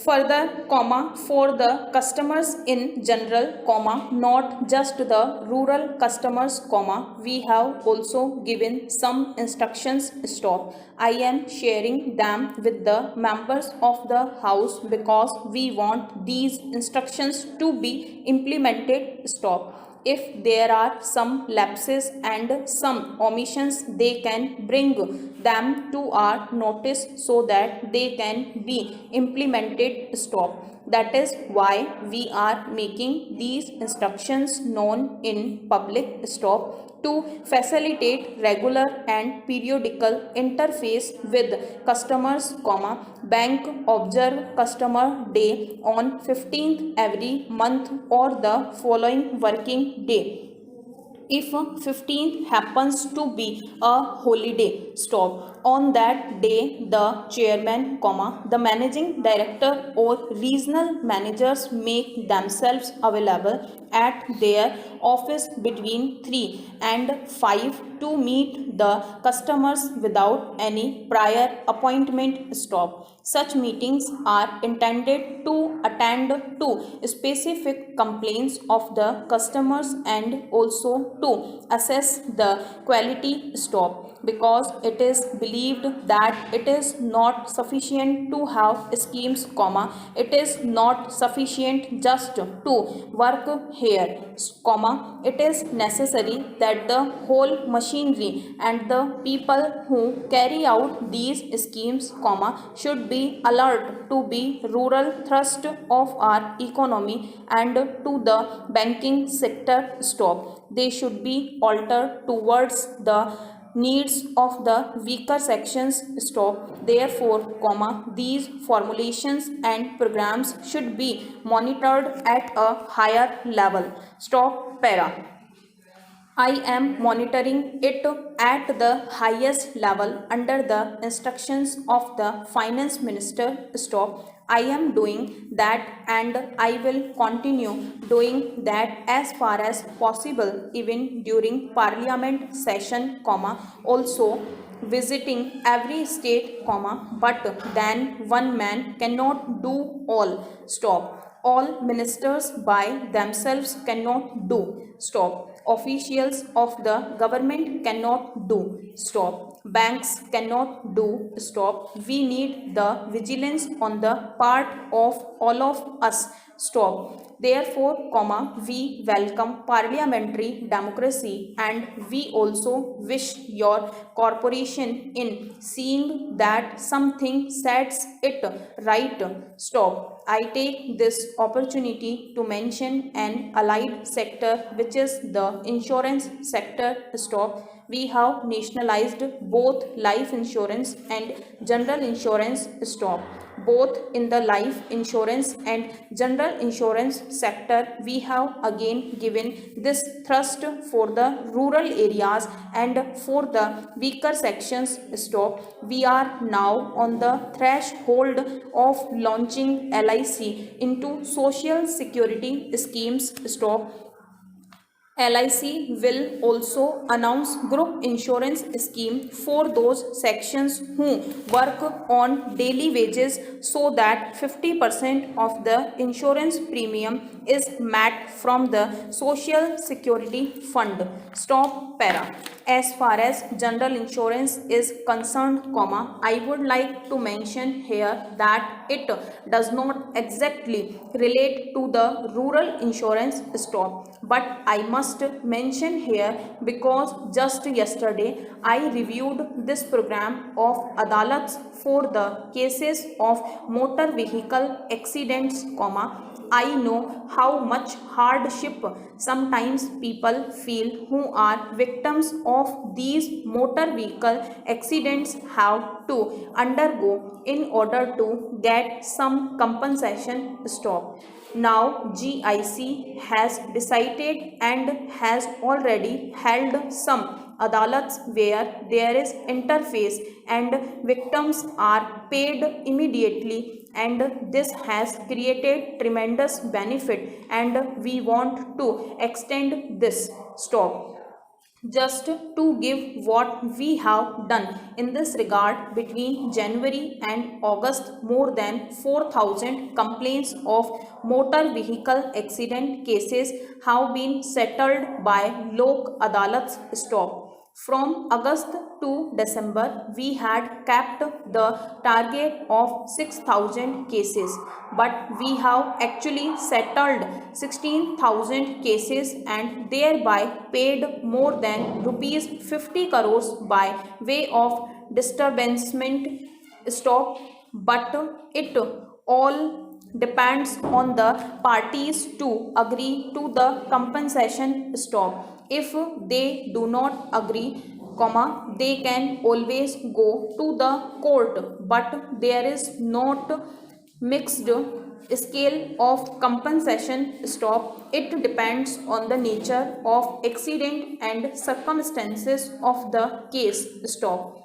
Further, for the customers in general, not just the rural customers, we have also given some instructions. Stop. I am sharing them with the members of the house because we want these instructions to be implemented. Stop. If there are some lapses and some omissions, they can bring them to our notice so that they can be implemented. Stop. That is why we are making these instructions known in public. Stop. To facilitate regular and periodical interface with customers, bank observe customer day on 15th every month or the following working day. If 15th happens to be a holiday, stop. On that day, the chairman, the managing director or regional managers make themselves available at their office between 3 and 5 to meet the customers without any prior appointment. Stop. Such meetings are intended to attend to specific complaints of the customers and also to assess the quality. Stop. Because it is believed that it is not sufficient to have schemes, it is not sufficient just to work here, it is necessary that the whole machinery and the people who carry out these schemes, should be alert to be rural thrust of our economy and to the banking sector. Stop. They should be altered towards the needs of the weaker sections. Stop. Therefore, these formulations and programs should be monitored at a higher level. Stop. Para. I am monitoring it at the highest level under the instructions of the finance minister. Stop. I am doing that and I will continue doing that as far as possible even during parliament session, also visiting every state, but then one man cannot do all. Stop. All ministers by themselves cannot do. Stop. Officials of the government cannot do. Stop. Banks cannot do. Stop. We need the vigilance on the part of all of us. Stop. Therefore, we welcome parliamentary democracy and we also wish your corporation in seeing that something sets it right. Stop. I take this opportunity to mention an allied sector which is the insurance sector. Stop. We have nationalized both life insurance and general insurance. Stop. Both in the life insurance and general insurance sector, we have again given this thrust for the rural areas and for the weaker sections. Stop. We are now on the threshold of launching LIC into social security schemes. Stop. LIC will also announce group insurance scheme for those sections who work on daily wages so that 50% of the insurance premium is met from the social security fund. Stop. Para. As far as general insurance is concerned, I would like to mention here that it does not exactly relate to the rural insurance. Stop. But I must mention here because just yesterday I reviewed this program of Adalats for the cases of motor vehicle accidents, I know how much hardship sometimes people feel who are victims of these motor vehicle accidents have to undergo in order to get some compensation. Stop. Now GIC has decided and has already held some adalats where there is interface and victims are paid immediately, and this has created tremendous benefit and we want to extend this. Stop. Just to give what we have done in this regard, between January and August, more than 4,000 complaints of motor vehicle accident cases have been settled by Lok Adalats. Stop. From August to December, we had kept the target of 6,000 cases, but we have actually settled 16,000 cases and thereby paid more than rupees 50 crores by way of disturbance. Stop. But it all depends on the parties to agree to the compensation. Stop. If they do not agree, comma, they can always go to the court, but there is not mixed scale of compensation. Stop. It depends on the nature of accident and circumstances of the case. Stop.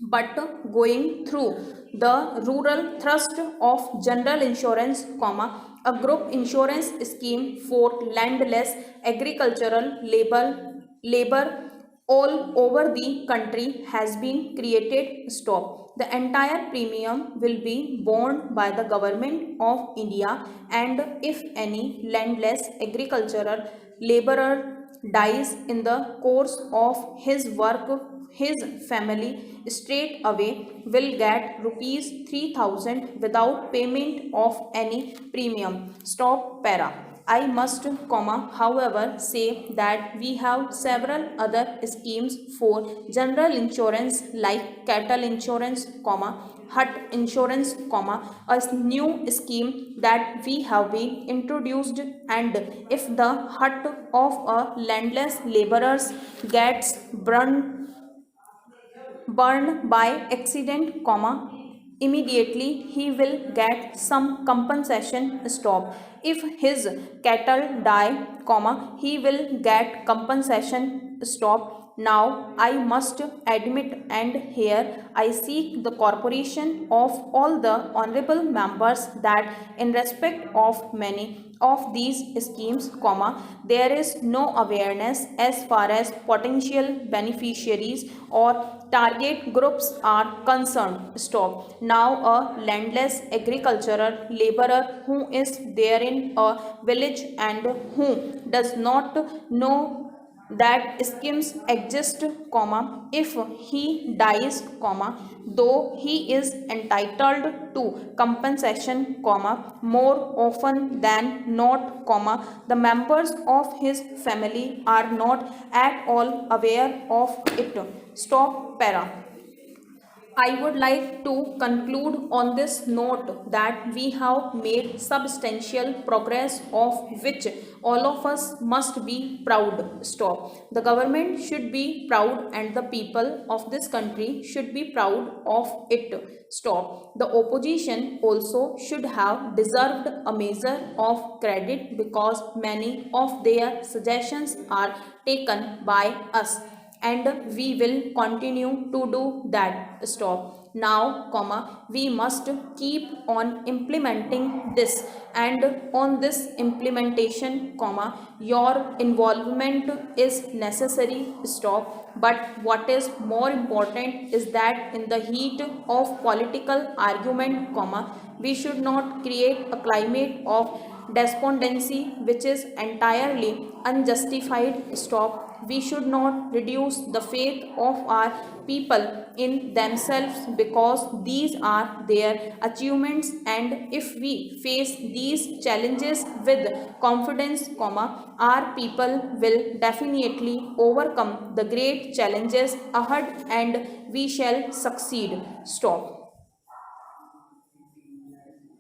But going through the rural thrust of general insurance, comma, a group insurance scheme for landless agricultural labor all over the country has been created. Stop. The entire premium will be borne by the government of India, and if any landless agricultural laborer dies in the course of his work, his family straight away will get rupees 3,000 without payment of any premium. Stop. Para. I must, comma, however, say that we have several other schemes for general insurance like cattle insurance, comma, hut insurance, comma, a new scheme that we have been introduced, and if the hut of a landless laborers gets burned by accident, comma, immediately he will get some compensation. Stop. If his cattle die, comma, he will get compensation. Stop. Now I must admit, and here I seek the corporation of all the honorable members, that in respect of many of these schemes, comma, there is no awareness as far as potential beneficiaries or target groups are concerned. Stop. Now a landless agricultural laborer who is there in a village and who does not know that schemes exist, comma, if he dies, comma, though he is entitled to compensation, comma, more often than not, comma, the members of his family are not at all aware of it. Stop. Para. I would like to conclude on this note that we have made substantial progress of which all of us must be proud. Stop. The government should be proud and the people of this country should be proud of it. Stop. The opposition also should have deserved a measure of credit because many of their suggestions are taken by us, and we will continue to do that. Stop. Now, comma, we must keep on implementing this, and on this implementation, comma, your involvement is necessary. Stop. But what is more important is that in the heat of political argument, comma, we should not create a climate of despondency which is entirely unjustified. Stop. We should not reduce the faith of our people in themselves because these are their achievements, and if we face these challenges with confidence, comma, our people will definitely overcome the great challenges ahead and we shall succeed. Stop.